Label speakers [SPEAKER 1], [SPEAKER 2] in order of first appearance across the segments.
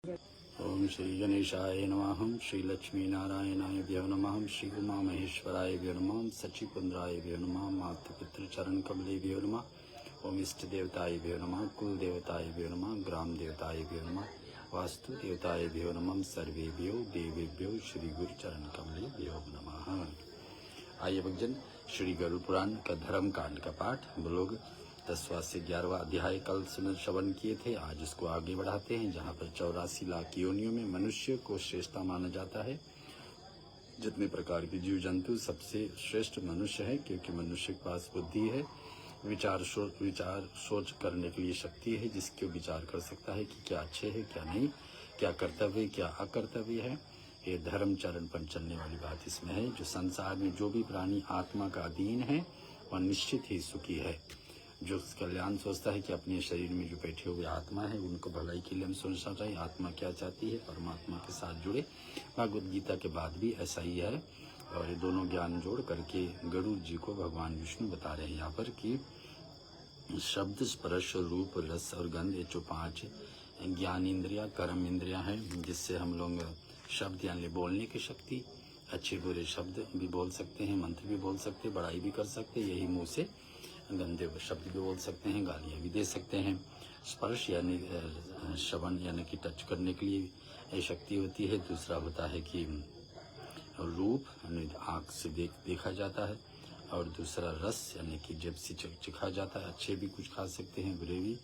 [SPEAKER 1] ओम श्री गणेशाय नमः। श्री लक्ष्मी नारायणाय नमः। श्री उमा महेश्वराय नमः। सचिपुंद्राय नमः। मातृपितृ चरण कमलेभ्यो नमः। ओम इष्ट देवताय नमः। कुल देवताय नमः। ग्राम देवताय नमः। वास्तु देवताय नमः। सर्वेभ्यो देवेभ्यो श्री गुरु चरण कमलेभ्यो नमः। आइए भक्तजन, श्री गरुड़ पुराण का धर्म कांड का पाठ हम लोग 10वां से 11वां अध्याय कल श्रवण किए थे। आज इसको आगे बढ़ाते हैं, जहाँ पर 84 लाख योनियों में मनुष्य को श्रेष्ठता माना जाता है। जितने प्रकार के जीव जंतु सबसे श्रेष्ठ मनुष्य है, क्योंकि मनुष्य के पास बुद्धि है, विचार सोच करने के लिए शक्ति है, जिसके विचार कर सकता है कि क्या अच्छे है क्या नहीं, क्या कर्तव्य क्या अकर्तव्य है। ये धर्म चरण पर चलने वाली बात इसमें है। जो संसार में जो भी प्राणी आत्मा का अधीन है वह निश्चित ही सुखी है। जो कल्याण सोचता है कि अपने शरीर में जो बैठे हुए आत्मा है उनको भलाई के लिए हम सोचना चाहिए। आत्मा क्या चाहती है, परमात्मा के साथ जुड़े। भगवद गीता के बाद भी ऐसा ही है। और ये दोनों ज्ञान जोड़ करके गरुड़ जी को भगवान विष्णु बता रहे हैं यहाँ पर कि शब्द, स्पर्श, रूप, रस और गंध, ये जो 5 ज्ञान इंद्रिया, कर्म इंद्रिया हैं, जिससे हम लोग शब्द यानी बोलने की शक्ति, अच्छे बुरे शब्द भी बोल सकते हैं, मंत्र भी बोल सकते हैं, बड़ाई भी कर सकते हैं, यही मुंह से गंदे शब्द भी बोल सकते हैं, गालियाँ भी दे सकते हैं। स्पर्श यानी श्रवण यानी कि टच करने के लिए ये शक्ति होती है। दूसरा होता है कि रूप यानी आँख से देखा जाता है। और दूसरा रस यानी कि जब से चिखा जाता है, अच्छे भी कुछ खा सकते हैं, बुरे भी।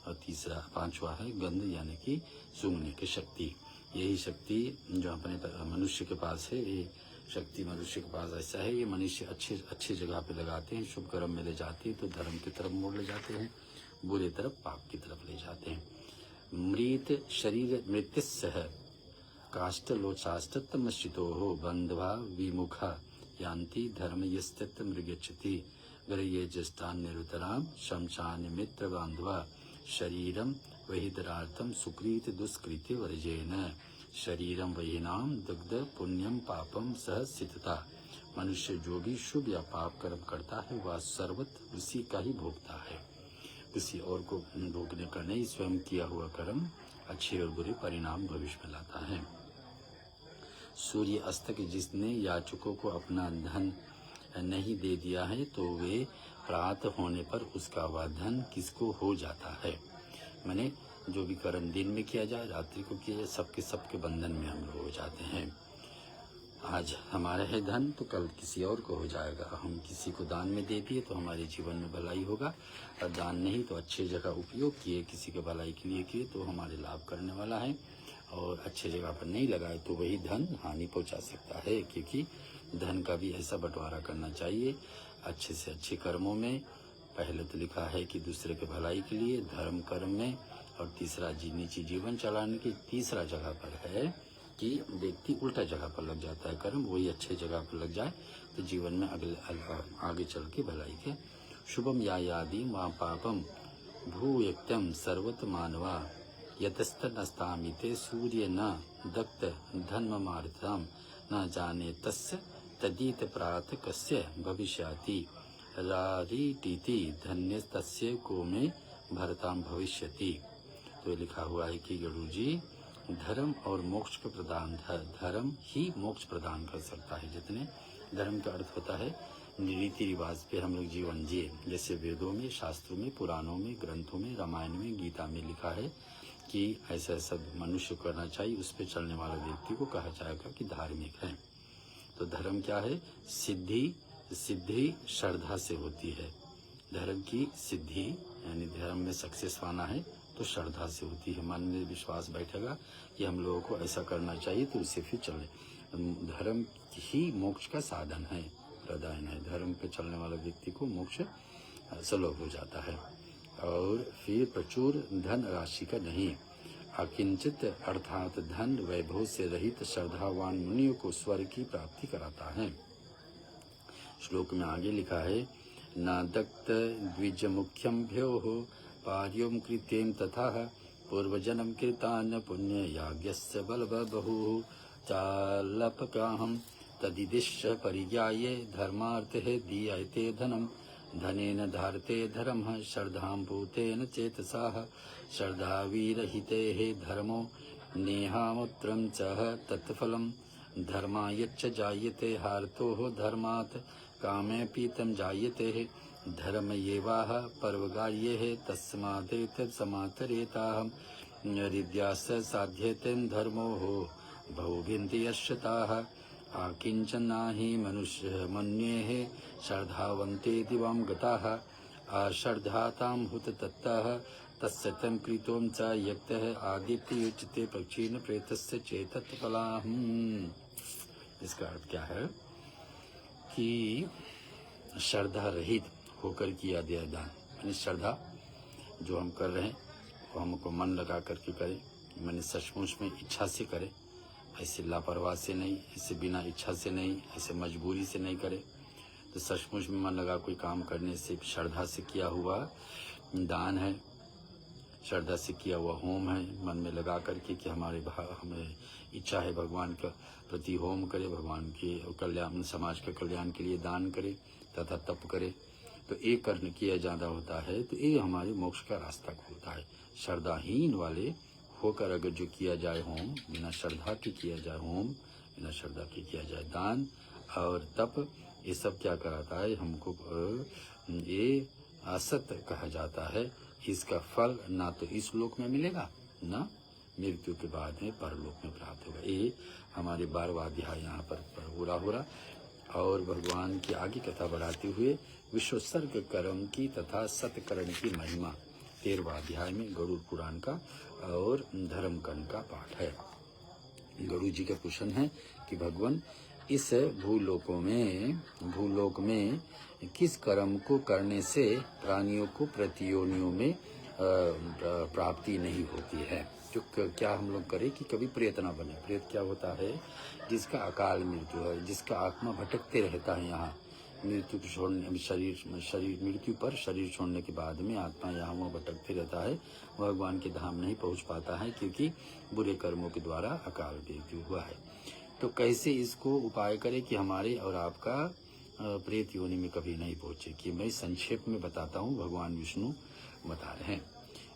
[SPEAKER 1] और तीसरा 5वां है गंध यानी कि सूंघने की शक्ति। यही शक्ति जो अपने मनुष्य के पास है, ये शक्ति मनुष्य के पास ऐसा है। ये मनुष्य अच्छे जगह पे लगाते हैं, शुभ कर्म में ले जाते हैं तो धर्म की तरफ मोड़ ले जाते हैं, बुरे तरफ पाप की तरफ ले जाते हैं। मृत शरीर मृत्युस्सह काष्ठलोचास्तमश्चितो हो बंधवा विमुखा यान्ति धर्म यस्तित मृगच्छति गृह्य ज्येष्ठान निरुतराम शमशान मित्र बांधवा शरीरम वहितरार्थम सुकृत दुष्कृत्य वर्जेन शरीरम वहीनाम दग्ध पुण्यम पापम सह सिद्धता। मनुष्य जो भी शुभ या पाप कर्म करता है वह सर्वत्र उसी का ही भोगता है, किसी और को भोगने का नहीं। स्वयं किया हुआ कर्म अच्छे और बुरे परिणाम भविष्य में लाता है। सूर्य अस्त के जिसने याचकों को अपना धन नहीं दे दिया है तो वे प्रातः होने पर उसका वह धन किसको हो जाता है। मैंने जो भी कर्म दिन में किया जाए, रात्रि को किया जाए, सबके बंधन में हम लोग हो जाते हैं। आज हमारा है धन तो कल किसी और को हो जाएगा। हम किसी को दान में दे दिए तो हमारे जीवन में भलाई होगा, और दान नहीं तो अच्छे जगह उपयोग किए, किसी के भलाई के लिए किए तो हमारे लाभ करने वाला है। और अच्छे जगह पर नहीं लगाए तो वही धन हानि पहुंचा सकता है। क्योंकि धन का भी ऐसा बंटवारा करना चाहिए अच्छे से अच्छे कर्मों में। पहले तो लिखा है कि दूसरे के भलाई के लिए धर्म कर्म में, और तीसरा निजी जीवन चलाने की। तीसरा जगह पर है कि व्यक्ति उल्टा जगह पर लग जाता है कर्म, वही अच्छे जगह पर लग जाए तो जीवन में आगे चल के भलाई के। शुभम या यादि वहाँ पापम भूयक्तम सर्वत मानवा यतस्तनस्तामिते सूर्य न दत्त धन्ममार्थम न जाने तस्य तदित प्रात कस्य भविष्याति रारीटीति धन्य तस्य को में भरताम भविष्यति। तो लिखा हुआ है कि गरुड़ जी धर्म और मोक्ष का प्रदान है। धर्म ही मोक्ष प्रदान कर सकता है। जितने धर्म का अर्थ होता है रीति रिवाज पे हम लोग जीवन जिए। जैसे वेदों में, शास्त्रों में, पुराणों में, ग्रंथों में, रामायण में, गीता में लिखा है कि ऐसा सब मनुष्य करना चाहिए। उस पर चलने वाला व्यक्ति को कहा जाएगा कि धार्मिक है। तो धर्म क्या है? सिद्धि श्रद्धा से होती है। धर्म की सिद्धि यानी धर्म में सक्सेस पाना है तो श्रद्धा से होती है। मन में विश्वास बैठेगा कि हम लोगों को ऐसा करना चाहिए तो उससे फिर चले। धर्म ही मोक्ष का साधन है, प्रदान है। धर्म पे चलने वाला व्यक्ति को मोक्ष सुलभ हो जाता है। और फिर प्रचुर धन राशि का नहीं, अकिंचित अर्थात धन वैभव से रहित श्रद्धावान मुनियों को स्वर्ग की प्राप्ति कराता है। श्लोक में आगे लिखा है न दत्त द्विज मुख्यम भ्यो पार्यों कृत्यम तथा पूर्वजन्म कृतान पुण्य याज्ञस्य बलबहु चालपकाहम तदिदिश्य परिज्ञाये धर्मार्थे दीयते धनम धनेन धारते धर्मः श्रद्धां भूतेन चेतसा श्रद्धाविरहिते धर्मो नेहामुत्रं च तत्फलं धर्मायच्च जायते हार्तो धर्मात् कामे पीतं जायते धर्म येवाह पर्वगार्ये तस्मादेत समातरेताः रिद्यास साध्यते धर्मो बहुभिन्ति यश्यताः आकिंचनाहि मनुष्य मन्येः श्रद्धावन्ते दिवां गताः अश्रद्धातां हुत तत्तः तस्य तं कृतों च यक्तः आदित्युच्यते पक्षीन प्रेतस्य चेतत्फलाहम्। इसका अर्थ क्या है कि श्रद्धा रहित होकर किया गया दान, यानी श्रद्धा जो हम कर रहे हैं वो हमको मन लगा करके करें, मैंने सचमुच में इच्छा से करें, ऐसे लापरवाह से नहीं, ऐसे बिना इच्छा से नहीं, ऐसे मजबूरी से नहीं करें। तो सचमुच में मन लगा कोई काम करने से श्रद्धा से किया हुआ दान है, श्रद्धा से किया हुआ होम है, मन में लगा करके कि हमें इच्छा है भगवान का प्रति होम करे, भगवान के कल्याण समाज के कल्याण के लिए दान करे तथा तप करे, तो एक कर्म किया ज़्यादा होता है तो ये हमारे मोक्ष का रास्ता खोलता है। श्रद्धाहीन वाले होकर अगर जो किया जाए होम, बिना श्रद्धा के किया जाए होम, बिना श्रद्धा के किया जाए दान और तप, ये सब क्या कराता है हमको, ये असत कहा जाता है। इसका फल ना तो इस लोक में मिलेगा ना मृत्यु के बाद में परलोक में प्राप्त होगा। ये हमारे 12वां अध्याय यहाँ पर पूरा हो रहा। और भगवान की आगे कथा बढ़ाते हुए विश्वसर्ग कर्म की तथा सत्कर्म की महिमा 13वां अध्याय में गरुड़ पुराण का और धर्म कर्ण का पाठ है। गरुड़ जी का प्रश्न है कि भगवान इस भूलोक में किस कर्म को करने से प्राणियों को प्रतियोनियों में प्राप्ति नहीं होती है, जो क्या हम लोग करें कि कभी प्रेत ना बने। प्रेत क्या होता है, जिसका अकाल मृत्यु है, जिसका आत्मा भटकते रहता है, यहाँ मृत्यु को छोड़ने शरीर मृत्यु पर शरीर छोड़ने के बाद में आत्मा यहाँ वहाँ भटकते रहता है, भगवान के धाम नहीं पहुँच पाता है क्योंकि बुरे कर्मों के द्वारा अकाल मृत्यु हुआ है। तो कैसे इसको उपाय करें कि हमारे और आपका प्रेत योनि में कभी नहीं पहुँचे, कि मैं संक्षेप में बताता हूँ। भगवान विष्णु बता रहे हैं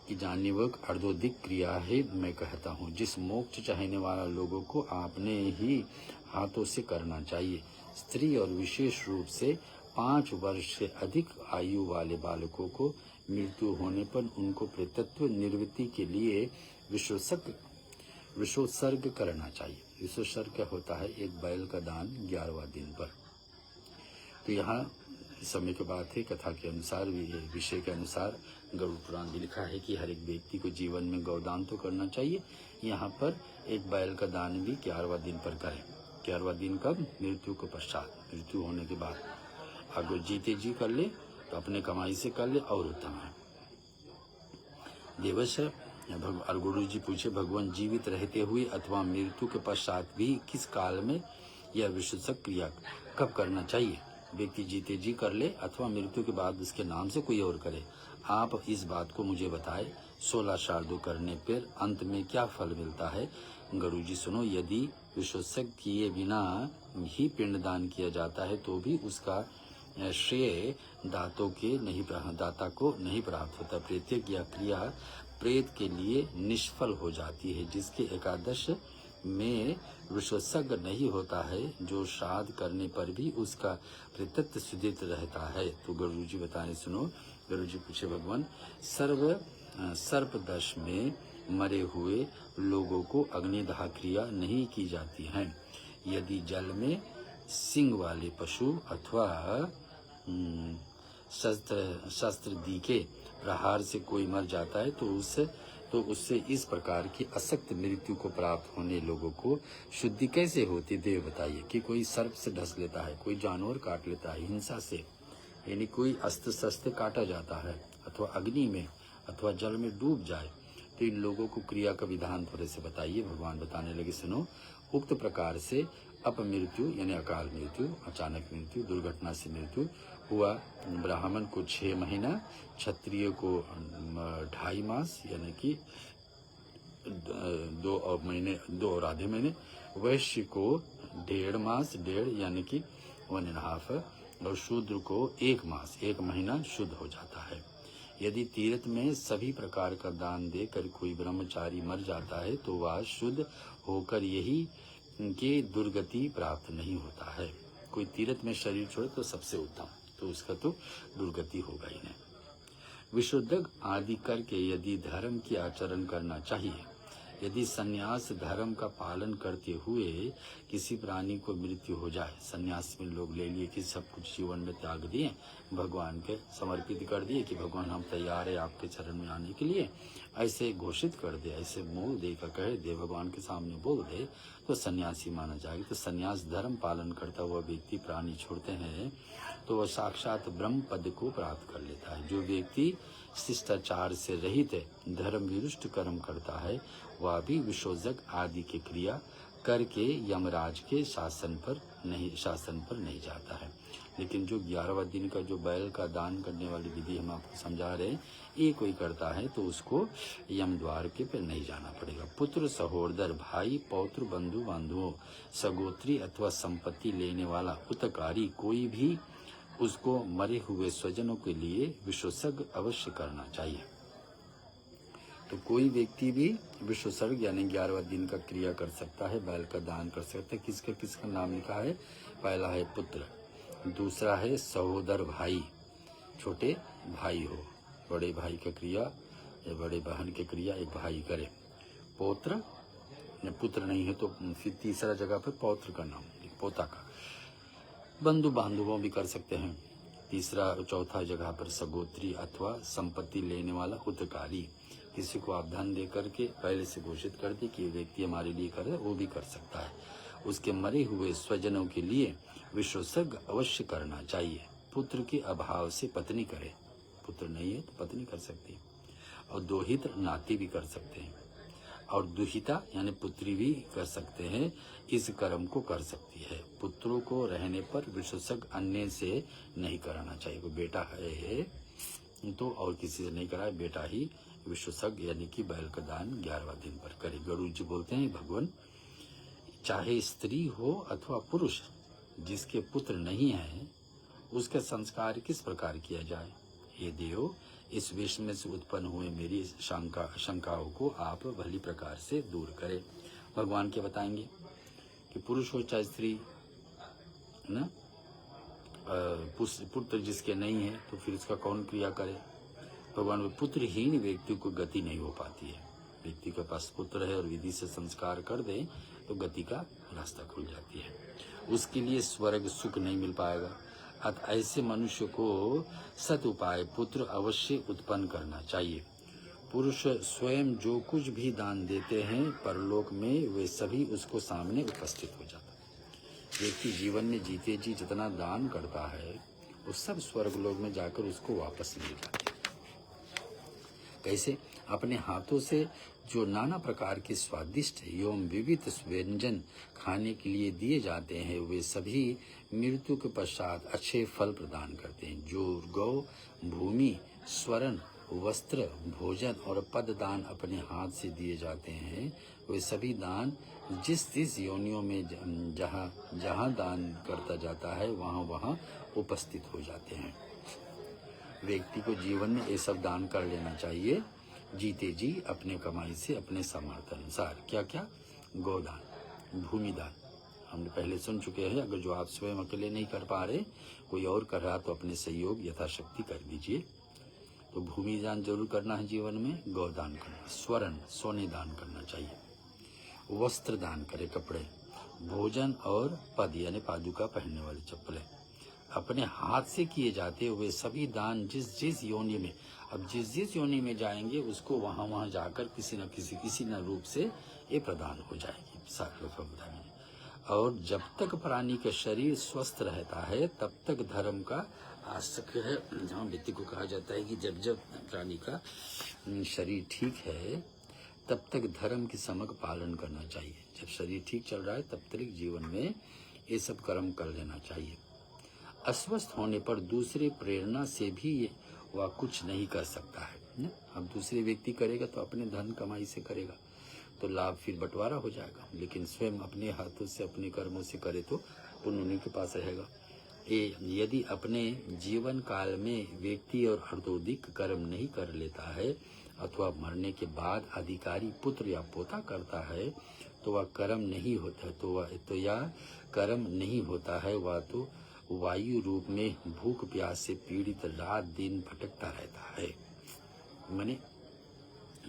[SPEAKER 1] कि जानवक अर्धोदिक क्रिया है, मैं कहता हूँ जिस मोक्ष चाहने वाला लोगों को आपने ही हाथों से करना चाहिए। स्त्री और विशेष रूप से 5 वर्ष से अधिक आयु वाले बालकों को मृत्यु होने पर उनको प्रेतत्व निवृत्ति के लिए विश्वोत्सर्ग करना चाहिए। विश्वोत्सर्ग क्या होता है, एक बैल का दान 11वां दिन पर। तो यहाँ समय के बाद है, कथा के अनुसार विषय के अनुसार गरुड़ पुराण में लिखा है कि हर एक व्यक्ति को जीवन में गौदान तो करना चाहिए। यहाँ पर एक बैल का दान भी 11वां दिन पर करें। 11वां दिन कब, मृत्यु के पश्चात, मृत्यु होने के बाद। अगर जीते जी कर ले तो अपने कमाई से कर ले और उत्तम है। देवश गुरु जी पूछे, भगवान जीवित रहते हुए अथवा मृत्यु के पश्चात भी किस काल में यह विशुद्ध क्रिया कब करना चाहिए। व्यक्ति जीते जी कर ले अथवा मृत्यु के बाद उसके नाम से कोई और करे, आप इस बात को मुझे बताए। 16 श्राद्ध करने पर अंत में क्या फल मिलता है। गुरु जी सुनो, यदि विशुद्ध किए बिना ही पिंडदान किया जाता है तो भी उसका श्रेय दाता को नहीं प्राप्त होता। प्रत्येक यह क्रिया प्रेत के लिए निष्फल हो जाती है, जिसके एकादश में विशेषज्ञ नहीं होता है, जो श्राद्ध करने पर भी उसका प्रेतत्व सिद्धित रहता है। तो गुरु जी बताएं, सुनो। गुरु जी पूछे, भगवान सर्पदंश में मरे हुए लोगों को अग्निदाह क्रिया नहीं की जाती है। यदि जल में सिंग वाले पशु अथवा शस्त्र दीके प्रहार से कोई मर जाता है तो उससे इस प्रकार की असक्त मृत्यु को प्राप्त होने लोगों को शुद्धि कैसे होती, देव बताइए। कि कोई सर्प से ढस लेता है, कोई जानवर काट लेता है हिंसा से, यानी कोई अस्त्र शस्त्र काटा जाता है, अथवा अग्नि में अथवा जल में डूब जाए, तो इन लोगों को क्रिया का विधान थोड़े से बताइए। भगवान बताने लगे, सुनो। उक्त प्रकार से अपमृत्यु यानी अकाल मृत्यु, अचानक मृत्यु, दुर्घटना से मृत्यु हुआ ब्राह्मण को 6 महीना, क्षत्रिय को 2.5 मास यानी कि 2 और आधे महीने, वैश्य को 1.5 मास, 1.5 यानी कि 1.5, और शूद्र को 1 मास, 1 महीना शुद्ध हो जाता है। यदि तीर्थ में सभी प्रकार का दान देकर कोई ब्रह्मचारी मर जाता है तो वह शुद्ध होकर यही के दुर्गति प्राप्त नहीं होता है। कोई तीर्थ में शरीर छोड़े तो सबसे उत्तम, तो उसका तो दुर्गति होगा ही नहीं। विशुद्ध आदि करके यदि धर्म की आचरण करना चाहिए। यदि संन्यास धर्म का पालन करते हुए किसी प्राणी को मृत्यु हो जाए, संन्यास में लोग ले लिए कि सब कुछ जीवन में त्याग दिए, भगवान के समर्पित कर दिए कि भगवान हम तैयार है आपके चरण में आने के लिए, ऐसे घोषित कर दे, ऐसे मुंह देकर कह दे, भगवान के सामने बोल दे, तो सन्यासी माना जाएगा। तो सन्यास धर्म पालन करता हुआ व्यक्ति प्राणी छोड़ते हैं तो वह साक्षात ब्रह्म पद को प्राप्त कर लेता है। जो व्यक्ति शिष्टाचार से रहित धर्म विरुष्ट कर्म करता है वह भी विशोधक आदि की क्रिया करके यमराज के शासन पर नहीं जाता है। लेकिन जो 11वां दिन का जो बैल का दान करने वाली विधि हम आपको समझा रहे हैं, ये कोई करता है तो उसको यम द्वार के पे नहीं जाना पड़ेगा। पुत्र, सहोदर, भाई, पौत्र, बंधु बांधवों, सगोत्री अथवा संपत्ति लेने वाला उतकारी कोई भी उसको मरे हुए स्वजनों के लिए विशोषज्ञ अवश्य करना चाहिए। तो कोई व्यक्ति भी विशोषज्ञ यानी 11वां दिन का क्रिया कर सकता है, बैल का दान कर सकता है। किसका नाम लिखा है? पहला है पुत्र, दूसरा है सहोदर भाई, छोटे भाई हो, बड़े भाई का क्रिया या बड़े बहन की क्रिया एक भाई करे। पौत्र, पुत्र नहीं है तो फिर तीसरा जगह पर पौत्र का नाम, पोता का। बंधु बांधवों भी कर सकते हैं। तीसरा चौथा जगह पर सगोत्री अथवा संपत्ति लेने वाला उतकारी, किसी को आप धन दे करके पहले से घोषित कर दे कि व्यक्ति हमारे लिए करे, वो भी कर सकता है। उसके मरे हुए स्वजनों के लिए विशोषज्ञ अवश्य करना चाहिए। पुत्र के अभाव से पत्नी करे, पुत्र नहीं है तो पत्नी कर सकती है। और दोहित नाती भी कर सकते हैं, और दुहिता यानी पुत्री भी कर सकते हैं, इस कर्म को कर सकती है। पुत्रों को रहने पर विशेषज्ञ अन्य से नहीं कराना चाहिए। कोई बेटा है तो और किसी से नहीं कराए, बेटा ही विशेषज्ञ यानी कि बैल का दान 11वां दिन पर करे। गरुड़ जी बोलते हैं, भगवान चाहे स्त्री हो अथवा पुरुष, जिसके पुत्र नहीं है उसका संस्कार किस प्रकार किया जाए? ये देव, इस विश्व में से उत्पन्न हुए मेरी शंकाओं को आप भली प्रकार से दूर करें। भगवान क्या बताएंगे कि पुरुष हो चाहे स्त्री, ना, पुत्र जिसके नहीं है तो फिर उसका कौन क्रिया करे? भगवान में पुत्रहीन व्यक्ति को गति नहीं हो पाती है। व्यक्ति के पास पुत्र है और विधि से संस्कार कर दे तो गति का रास्ता खुल जाती है, उसके लिए स्वर्ग सुख नहीं मिल पाएगा। अतः ऐसे मनुष्य को सत उपाय पुत्र अवश्य उत्पन्न करना चाहिए। पुरुष स्वयं जो कुछ भी दान देते हैं परलोक में वे सभी उसको सामने उपस्थित हो जाता है। व्यक्ति जीवन में जीते जी जितना दान करता है वो सब स्वर्ग लोक में जाकर उसको वापस मिल जाता है। कैसे? अपने हाथों से जो नाना प्रकार के स्वादिष्ट एवं विविध व्यंजन खाने के लिए दिए जाते हैं वे सभी मृत्यु के पश्चात अच्छे फल प्रदान करते हैं। जो गौ, भूमि, स्वर्ण, वस्त्र, भोजन और पद दान अपने हाथ से दिए जाते हैं वे सभी दान जिस योनियों में जहाँ दान करता जाता है वहाँ उपस्थित हो जाते हैं। व्यक्ति को जीवन में ये सब दान कर लेना चाहिए जीते जी अपने कमाई से अपने सामर्थ्य अनुसार। क्या क्या? गोदान, भूमि दान हमने पहले सुन चुके हैं। अगर जो आप स्वयं अकेले नहीं कर पा रहे, कोई और कर रहा तो अपने सहयोग यथाशक्ति कर दीजिए। तो भूमि दान जरूर करना है जीवन में, गोदान करना, स्वर्ण सोने दान करना चाहिए, वस्त्र दान करे कपड़े, भोजन और पद यानी पादुका पहनने वाली चप्पलें अपने हाथ से किए जाते हुए सभी दान जिस योनि में, अब जिस योनि में जाएंगे उसको वहाँ जाकर किसी न रूप से ये प्रदान हो जाएगी सार्वभौम समुदाय में। और जब तक प्राणी का शरीर स्वस्थ रहता है तब तक धर्म का आश्रय है। जहाँ व्यक्ति को कहा जाता है कि जब प्राणी का शरीर ठीक है तब तक धर्म की समक पालन करना चाहिए। जब शरीर ठीक चल रहा है तब तक जीवन में ये सब कर्म कर लेना चाहिए। अस्वस्थ होने पर दूसरे प्रेरणा से भी वह कुछ नहीं कर सकता है ना। अब दूसरे व्यक्ति करेगा तो अपने धन कमाई से करेगा तो लाभ फिर बंटवारा हो जाएगा, लेकिन स्वयं अपने हाथों से अपने कर्मों से करे तो पुण्य उन्हीं के पास रहेगा। यदि अपने जीवन काल में व्यक्ति और अर्धोदिक कर्म नहीं कर लेता है अथवा मरने के बाद अधिकारी पुत्र या पोता करता है तो वह कर्म नहीं होता, तो यह कर्म नहीं होता है, वह तो वायु रूप में भूख प्यास से पीड़ित रात दिन भटकता रहता है। माने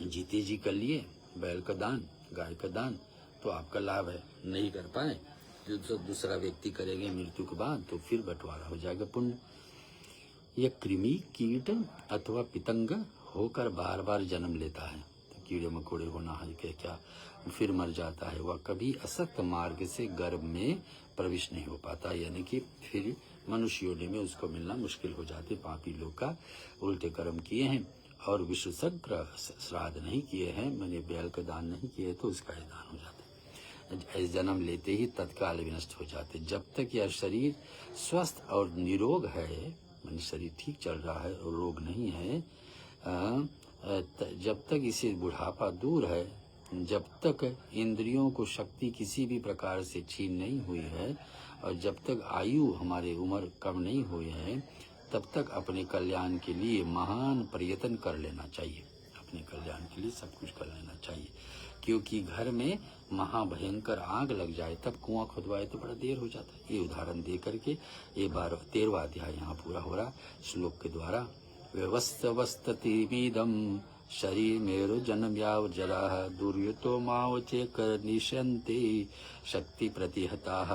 [SPEAKER 1] जीते जी कर लिए बैल का दान, गाय का दान, तो आपका लाभ है। नहीं कर पाए जो दूसरा व्यक्ति करेंगे मृत्यु के बाद तो फिर बंटवारा हो जाएगा पुण्य। यह कृमि कीट अथवा पितंग होकर बार बार जन्म लेता है, तो कीड़े मकोड़े होना है क्या, फिर मर जाता है। वह कभी असक्त मार्ग से गर्भ में प्रवेश नहीं हो पाता, यानी कि फिर मनुष्य योनि में उसको मिलना मुश्किल हो जाती। पापी लोग का उल्टे कर्म किए हैं और विशुसग्र श्राद्ध नहीं किए हैं, मैंने बैल का दान नहीं किए तो उसका ही दान हो जाता है। जन्म लेते ही तत्काल विनष्ट हो जाते। जब तक यह शरीर स्वस्थ और निरोग है, माने शरीर ठीक चल रहा है और रोग नहीं है, जब तक इसे बुढ़ापा दूर है, जब तक इंद्रियों को शक्ति किसी भी प्रकार से छीन नहीं हुई है और जब तक आयु हमारे उम्र कम नहीं हुई है, तब तक अपने कल्याण के लिए महान प्रयत्न कर लेना चाहिए। अपने कल्याण के लिए सब कुछ कर लेना चाहिए, क्योंकि घर में महाभयंकर आग लग जाए तब कुआं खुदवाए तो बड़ा देर हो जाता है। ये उदाहरण दे करके ये 13वां अध्याय यहाँ पूरा हो रहा श्लोक के द्वारा। व्यवस्थवस्ततिमिदं शरीर मेरो जन्म याव जरा दुर्युतो मावचे कर निशन्ते शक्ति प्रतिहताः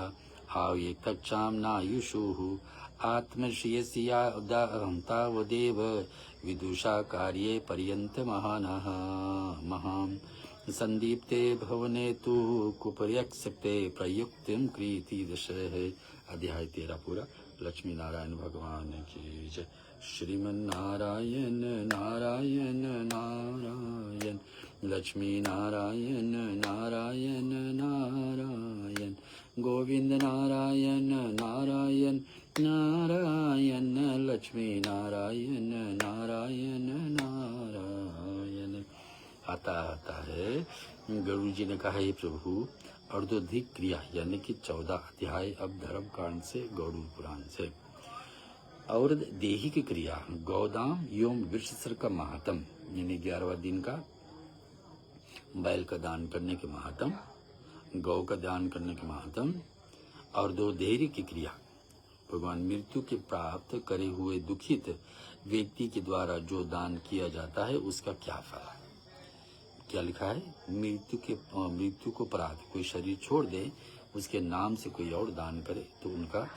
[SPEAKER 1] आये कक्षां नायुषुः आत्मश्रेयस्या तावदेव विदुषा कार्ये पर्यन्त महानः महाम् संदीप्ते भवने तु कुपर्यक्षते प्रयुक्तिं क्रीति दशः। अध्याय 13 पूरा। लक्ष्मी नारायण भगवान की जय। श्रीमन्नारायण नारायण नारायण, लक्ष्मी नारायण नारायण नारायण, गोविंद नारायण नारायण नारायण, लक्ष्मी नारायण नारायण नारायण। आता है गुरु जी ने कहा, हे प्रभु, अर्धोधिक क्रिया यानी कि 14 अध्याय अब धर्म कांड से गौड़ पुराण से। और देहिक क्रिया गौदाम योम वृषसर का महात्म, यानी 11वां दिन का बैल का दान करने के महात्म, गौ का दान करने के महात्म। और 2 देहरी की क्रिया भगवान मृत्यु के प्राप्त करे हुए दुखित व्यक्ति के द्वारा जो दान किया जाता है उसका क्या फल है। क्या लिखा है, मृत्यु को प्राप्त कोई शरीर छोड़ दे, उसके नाम से कोई और दान करे तो उनका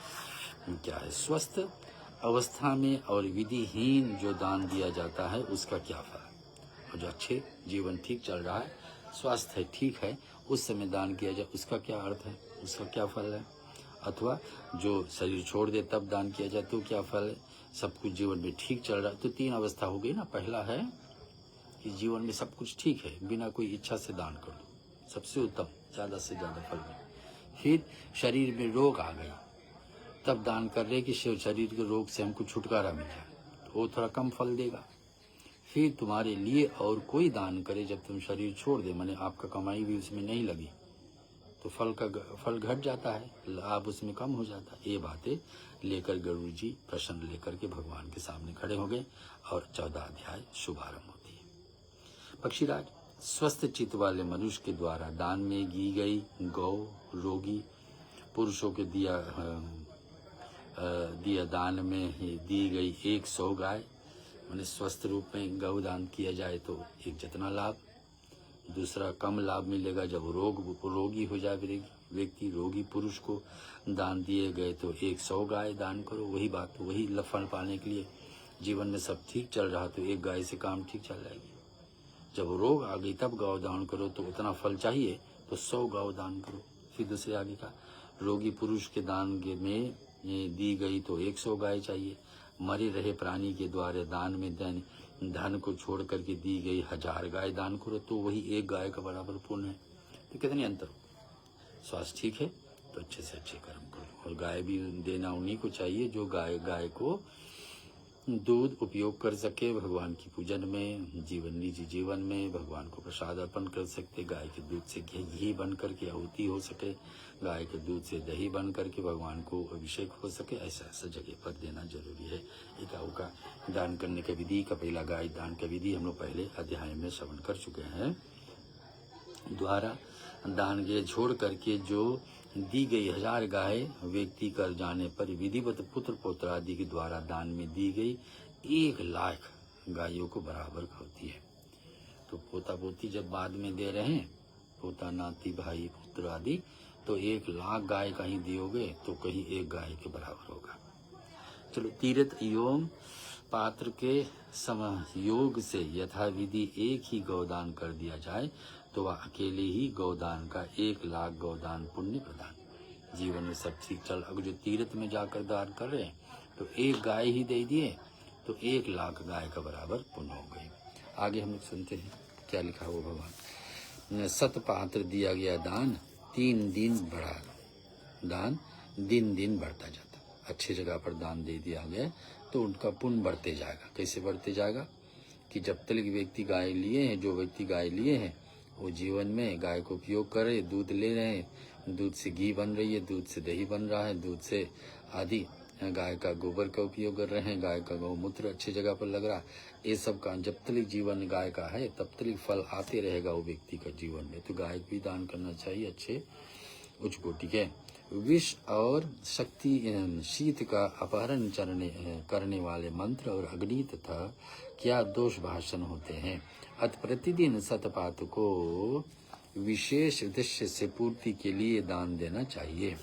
[SPEAKER 1] क्या है। स्वस्थ अवस्था में और विधिहीन जो दान दिया जाता है उसका क्या फल। और जो अच्छे जीवन ठीक चल रहा है, स्वास्थ्य है, ठीक है, उस समय दान किया जाए उसका क्या अर्थ है, उसका क्या फल है। अथवा जो शरीर छोड़ दे तब दान किया जाए तो क्या फल है। सब कुछ जीवन में ठीक चल रहा है तो 3 अवस्था हो गई ना। पहला है कि जीवन में सब कुछ ठीक है, बिना कोई इच्छा से दान कर दो, सबसे उत्तम, ज़्यादा से ज़्यादा फल मिले। फिर शरीर में रोग आ गई तब दान कर रहे कि शरीर के रोग से हमको छुटकारा मिल जाए, तो वो थोड़ा कम फल देगा। फिर तुम्हारे लिए और कोई दान करे जब तुम शरीर छोड़ दे, माने आपका कमाई भी उसमें नहीं लगी, तो फल घट जाता है, लाभ उसमें कम हो जाता है। ये बातें लेकर गरुड़ जी प्रश्न लेकर के भगवान के सामने खड़े हो गए और 14 अध्याय शुभारंभ होती है। पक्षीराज, स्वस्थ चित्त वाले मनुष्य के द्वारा दान में दी गई गौ, रोगी पुरुषों के दिया दान में दी गई 100 गाय, माने स्वस्थ रूप में गौ दान किया जाए तो एक जितना लाभ, दूसरा कम लाभ मिलेगा जब रोगी हो जाए व्यक्ति, रोगी पुरुष को दान दिए गए तो 100 गाय दान करो। वही बात, वही फल पाने के लिए जीवन में सब ठीक चल रहा तो 1 गाय से काम ठीक चल जाएगी। जब रोग आ गई तब गौ दान करो तो उतना फल चाहिए तो 100 गौ दान करो। फिर दूसरे आगे का रोगी पुरुष के दान में दी गई तो 100 गाय चाहिए। मरे रहे प्राणी के द्वारा दान में धन को छोड़ करके दी गई 1000 गाय दान करो तो वही 1 गाय का बराबर पुण्य है। तो कितने अंतर हो। स्वास्थ्य ठीक है तो अच्छे से अच्छे कर्म करो। और गाय भी देना उन्हीं को चाहिए जो गाय को दूध उपयोग कर सके भगवान की पूजन में, निजी जीवन में भगवान को प्रसाद अर्पण कर सकते। गाय के दूध से घी बन करके आहुति हो सके, गाय के दूध से दही बन करके भगवान को अभिषेक हो सके, ऐसा ऐसा जगह पर देना जरूरी है। गौ का दान करने का विधि, कपिला गाय दान का विधि हम लोग पहले अध्याय में श्रवण कर चुके हैं। द्वारा दान के छोड़ करके जो दी गई 1000 गाय व्यक्ति कर जाने पर विधिवत पुत्र पौत्र आदि के द्वारा दान में दी गई 1 लाख गायों को बराबर होती है। तो पोता पोती जब बाद में दे रहे हैं, पोता नाती भाई पुत्र आदि, तो 1 लाख गाय कहीं दियोगे तो कहीं 1 गाय के बराबर होगा। चलो, तीर्थ एवं पात्र के समयोग से यथाविधि 1 ही गौदान कर दिया जाए तो वह अकेले ही गौदान का 1 लाख गौदान पुण्य प्रदान। जीवन में सब ठीक चल, अगर जो तीर्थ में जाकर दान कर रहे हैं तो 1 गाय ही दे दिए तो 1 लाख गाय का बराबर पुण्य हो गई। आगे हम लोग सुनते हैं क्या लिखा हो भगवान। 7 पात्र दिया गया दान 3 दिन बढ़ा, दान दिन दिन बढ़ता जाता। अच्छी जगह पर दान दे दिया गया तो उनका पुण्य बढ़ते जाएगा। कैसे बढ़ते जाएगा कि जब तक व्यक्ति गाय लिए हैं, जो व्यक्ति गाय लिए हैं वो जीवन में गाय को उपयोग कर रहे, दूध ले रहे हैं, दूध से घी बन रही है, दूध से दही बन रहा है, दूध से आदि गाय का गोबर का उपयोग कर रहे हैं, गाय का गौमूत्र अच्छी जगह पर लग रहा, ये सब का जब तक जीवन गाय का है तब तक फल आते रहेगा वो व्यक्ति का जीवन में। तो गाय भी दान करना चाहिए अच्छे उच्च कोटि के। विष और शक्ति शीत का अपहरण करने वाले मंत्र और अग्नि तथा क्या दोष भाषण होते हैं। अत प्रतिदिन सतपात को विशेष उद्देश्य से पूर्ति के लिए दान देना चाहिए।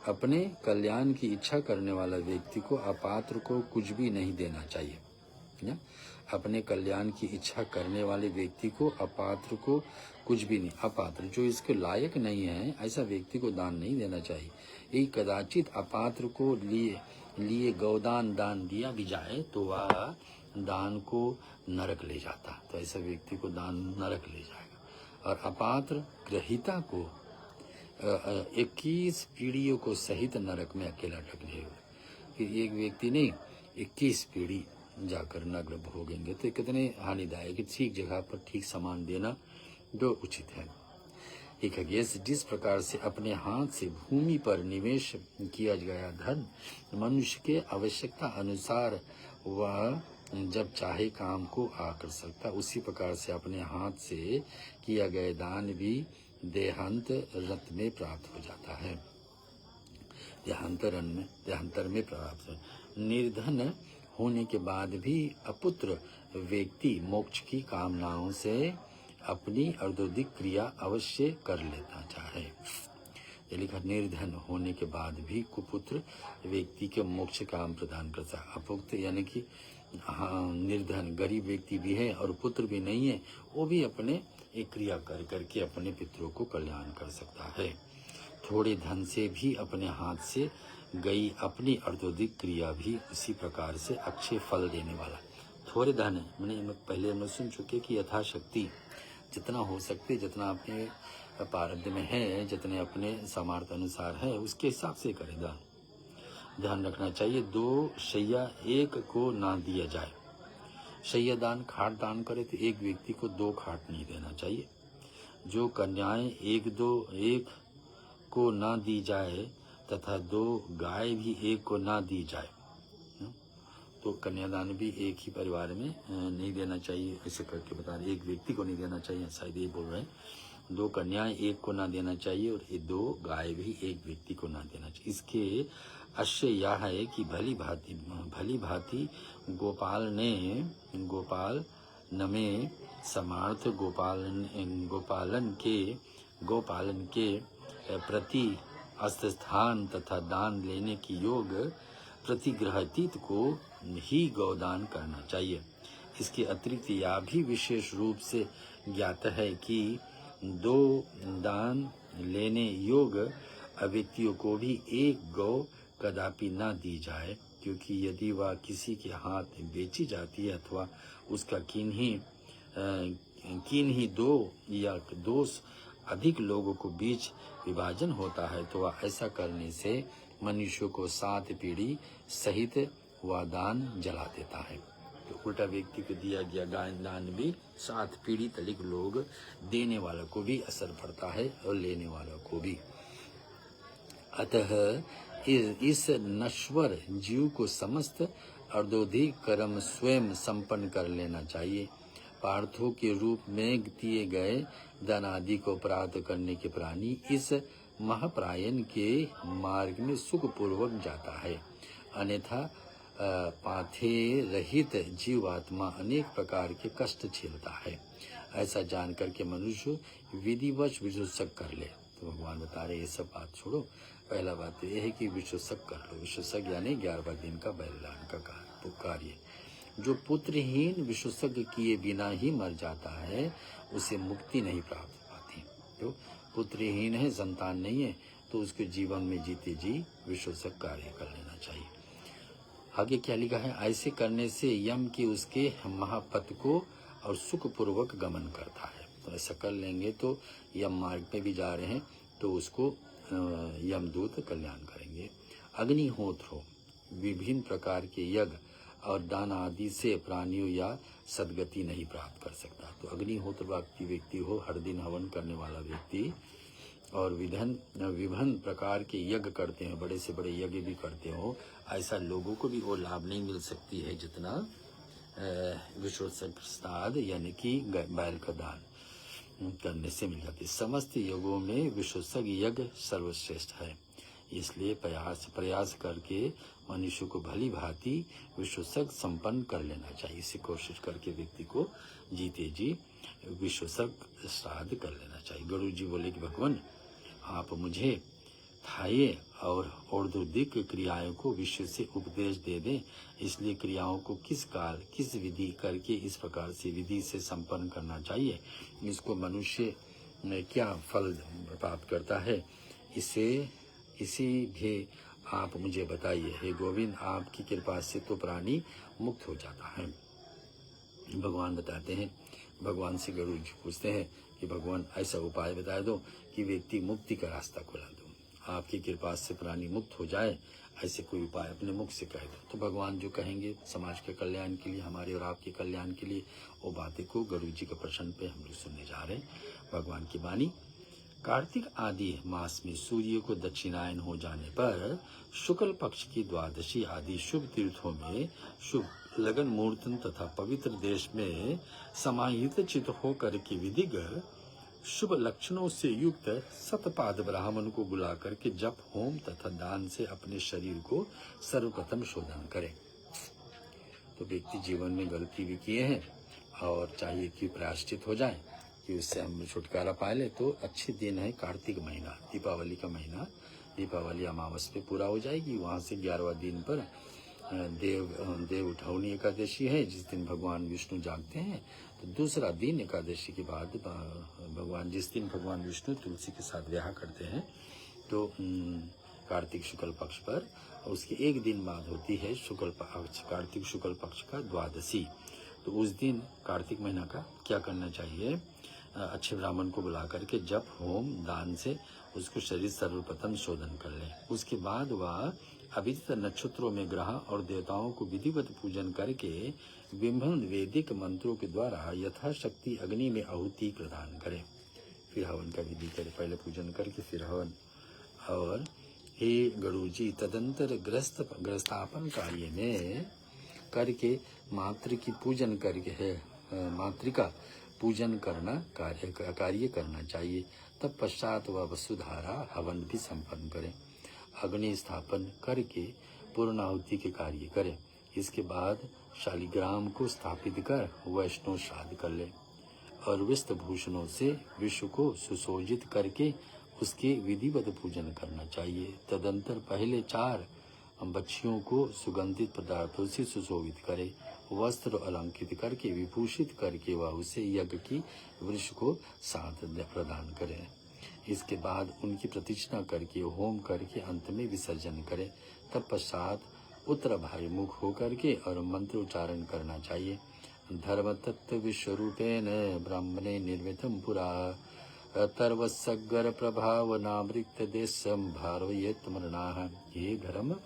[SPEAKER 1] अपने कल्याण की इच्छा करने वाला व्यक्ति को अपात्र को कुछ भी नहीं देना चाहिए। ना? अपने कल्याण की इच्छा करने वाले व्यक्ति को अपात्र को कुछ भी नहीं, अपात्र जो इसके लायक नहीं है ऐसा व्यक्ति को दान नहीं देना चाहिए। यही कदाचित अपात्र को लिए गौदान दान दिया भी जाए तो वह दान को नरक ले जाता, तो ऐसा व्यक्ति को दान नरक ले जाएगा। और अपात्र ग्रहिता को 21 पीढ़ियों को सहित नरक में अकेला ढकेलेगा। फिर एक व्यक्ति नहीं 21 पीढ़ी जाकर नरक भोगेंगे। तो कितने हानिदायक है। ठीक जगह पर ठीक सामान देना जो उचित है। एक है जिस प्रकार से अपने हाथ से भूमि पर निवेश किया गया धन मनुष्य के आवश्यकता अनुसार वह जब चाहे काम को आ कर सकता, उसी प्रकार से अपने हाथ से किया गया दान भी देहांत रत में प्राप्त हो जाता है। देहांतर में प्राप्त है। निर्धन होने के बाद भी अपुत्र व्यक्ति मोक्ष की कामनाओं से अपनी अर्धोदिक क्रिया अवश्य कर लेता चाहे। ये लिखा, निर्धन होने के बाद भी कुपुत्र व्यक्ति के मोक्ष काम प्रदान करता है। अपुत्र यानी कि निर्धन गरीब व्यक्ति भी है और पुत्र भी नहीं है, वो भी अपने एक क्रिया कर करके अपने पितरों को कल्याण कर सकता है। थोड़े धन से भी अपने हाथ से गई अपनी अर्धोदिक क्रिया भी उसी प्रकार से अच्छे फल देने वाला। थोड़े धन है, मैंने पहले हम सुन चुके कि यथाशक्ति जितना हो सकते, जितना अपने पारब्ध में है, जितने अपने सामर्थ्य अनुसार है उसके हिसाब से करे दान। ध्यान रखना चाहिए 2 शैया एक को ना दिया जाए। शैया दान खाट दान करे तो एक व्यक्ति को 2 खाट नहीं देना चाहिए। जो कन्याएं एक को ना दी जाए तथा 2 गाय भी एक को ना दी जाए, तो कन्यादान भी एक ही परिवार में नहीं देना चाहिए। ऐसे करके बता रहे, एक व्यक्ति को नहीं देना चाहिए, शायद ये बोल रहे हैं। 2 कन्याएं एक को ना देना चाहिए और 2 गाय भी एक व्यक्ति को ना देना चाहिए। इसके आशय यह है कि भली भांति गोपाल में समार्थ गोपालन के प्रति अस्थान तथा दान लेने की योग प्रतिग्रहित को ही गौदान करना चाहिए। इसके अतिरिक्त यह भी विशेष रूप से ज्ञात है कि 2 दान लेने योग व्यक्तियों को भी 1 गौ कदापि न दी जाए, क्योंकि यदि वह किसी के हाथ बेची जाती है अथवा उसका किन्हीं 2 या 2 अधिक लोगों को बीच विभाजन होता है तो वह ऐसा करने से मनुष्यों को 7 पीढ़ी सहित वह दान जला देता है। तो उल्टा व्यक्ति को दिया गया दान भी 7 पीढ़ी तक लोग देने वालों को भी असर पड़ता है और लेने वालों को भी। अतः इस नश्वर जीव को समस्त अर्धोधिक कर्म स्वयं संपन्न कर लेना चाहिए। पार्थों के रूप में दिए गए दान आदि को प्राप्त करने के प्राणी इस महाप्रायण के मार्ग में सुखपूर्वक जाता है, अन्यथा पाथे रहित जीवात्मा अनेक प्रकार के कष्ट झेलता है। ऐसा जानकर के मनुष्य विधिवश विशोषक कर ले। तो भगवान बता रहे ये सब बात छोड़ो, पहला बात तो यह है कि विशोषक कर लो। विशोषक यानी 11वां दिन का बलिदान का कार्य। जो पुत्रहीन विशोषक किए बिना ही मर जाता है उसे मुक्ति नहीं प्राप्त पाती। तो पुत्रहीन है, संतान नहीं है, तो उसके जीवन में जीते जी विशोषक कार्य कर लेना चाहिए। आगे क्या लिखा है, ऐसे करने से यम की उसके महापथ को और सुखपूर्वक गमन करता है। तो ऐसा कर लेंगे तो यम मार्ग पे भी जा रहे हैं तो उसको यमदूत कल्याण करेंगे। अग्निहोत्र विभिन्न प्रकार के यज्ञ और दान आदि से प्राणियों या सदगति नहीं प्राप्त कर सकता। तो अग्निहोत्र व्यक्ति हो, हर दिन हवन करने वाला व्यक्ति और विभिन्न प्रकार के यज्ञ करते हैं, बड़े से बड़े यज्ञ भी करते हो, ऐसा लोगों को भी वो लाभ नहीं मिल सकती है जितना विशोषक प्रसाद यानी कि बैल का दान करने से मिल जाती है। समस्त यज्ञों में विशोषक यज्ञ सर्वश्रेष्ठ है, इसलिए प्रयास करके मनुष्य को भली भांति विशोषक संपन्न कर लेना चाहिए। इसे कोशिश करके व्यक्ति को जीते जी विशोषक श्राद्ध कर लेना चाहिए। गुरु जी बोले कि भगवान आप मुझे थाये और और्धोदिक क्रियाओं को विशेष से उपदेश दे दें, इसलिए क्रियाओं को किस काल किस विधि करके इस प्रकार से विधि से संपन्न करना चाहिए, इसको मनुष्य क्या फल प्राप्त करता है, इसी भी आप मुझे बताइए। हे गोविंद, आपकी कृपा से तो प्राणी मुक्त हो जाता है। भगवान बताते हैं, भगवान से गुरु जी पूछते हैं कि भगवान ऐसा उपाय बता दो कि व्यक्ति मुक्ति का रास्ता खुला दो, आपकी कृपा से प्राणी मुक्त हो जाए, ऐसे कोई उपाय अपने मुख से कह दो। तो भगवान जो कहेंगे समाज के कल्याण के लिए, हमारे और आपके कल्याण के लिए, वो बातें को गुरु जी के प्रश्न पे हम लोग सुनने जा रहे हैं। भगवान की वाणी, कार्तिक आदि मास में सूर्य को दक्षिणायन हो जाने पर शुक्ल पक्ष की द्वादशी आदि शुभ तीर्थों में शुभ लगन मुहूर्तन तथा पवित्र देश में समाहित चित होकर के विधिज्ञ शुभ लक्षणों से युक्त सतपाद ब्राह्मण को बुला करके जप होम तथा दान से अपने शरीर को सर्वप्रथम शोधन करे। तो व्यक्ति जीवन में गलती भी किए हैं और चाहिए कि प्रायश्चित हो जाए कि उससे हम छुटकारा पा ले, तो अच्छे दिन है कार्तिक महीना, दीपावली का महीना। दीपावली अमावस पे पूरा हो जाएगी, वहाँ से 11वां दिन पर देव उठौनी एकादशी है, जिस दिन भगवान विष्णु जागते हैं। तो दूसरा दिन एकादशी के बाद जिस दिन भगवान विष्णु तुलसी के साथ विवाह करते हैं, तो कार्तिक शुक्ल पक्ष पर, उसके एक दिन बाद होती है कार्तिक शुक्ल पक्ष का द्वादशी। तो उस दिन कार्तिक महीना का क्या करना चाहिए, अच्छे ब्राह्मण को बुला करके जप होम दान से उसको शरीर सर्वप्रथम शोधन कर ले। उसके बाद वह अभिजित नक्षत्रों में ग्रह और देवताओं को विधिवत पूजन करके विभिन्न वैदिक मंत्रों के द्वारा यथाशक्ति अग्नि में आहुति प्रदान करे, फिर हवन का विधि करे। पहले पूजन करके फिर हवन। और हे गुरु जी, तदंतर ग्रस्तापन कार्य में करके मातृका पूजन करना कार्य करना चाहिए। तब पश्चात वह वसुधारा हवन भी संपन्न करें, अग्नि स्थापन करके पूर्णाहुति के कार्य करें। इसके बाद शालिग्राम को स्थापित कर वैष्णव श्राद्ध कर ले और विस्तभूषणों से विश्व को सुशोभित करके उसके विधिवत पूजन करना चाहिए। तदंतर पहले 4 बच्चियों को सुगंधित पदार्थों से सुशोभित करे, वस्त्र अलंकृत करके विभूषित करके वह उसे यज्ञ की वृक्ष को साथ प्रदान करे। इसके बाद उनकी प्रतिष्ठा करके होम करके अंत में विसर्जन करे। तब पश्चात उत्तराभिमुख होकर के और मंत्रोच्चारण करना चाहिए। धर्म तत्व विश्वरूपेण ब्राह्मणे निर्मितम पुरा तर्वसगर प्रभावनावृत देशम भारवयेत मरणाः। ये धर्म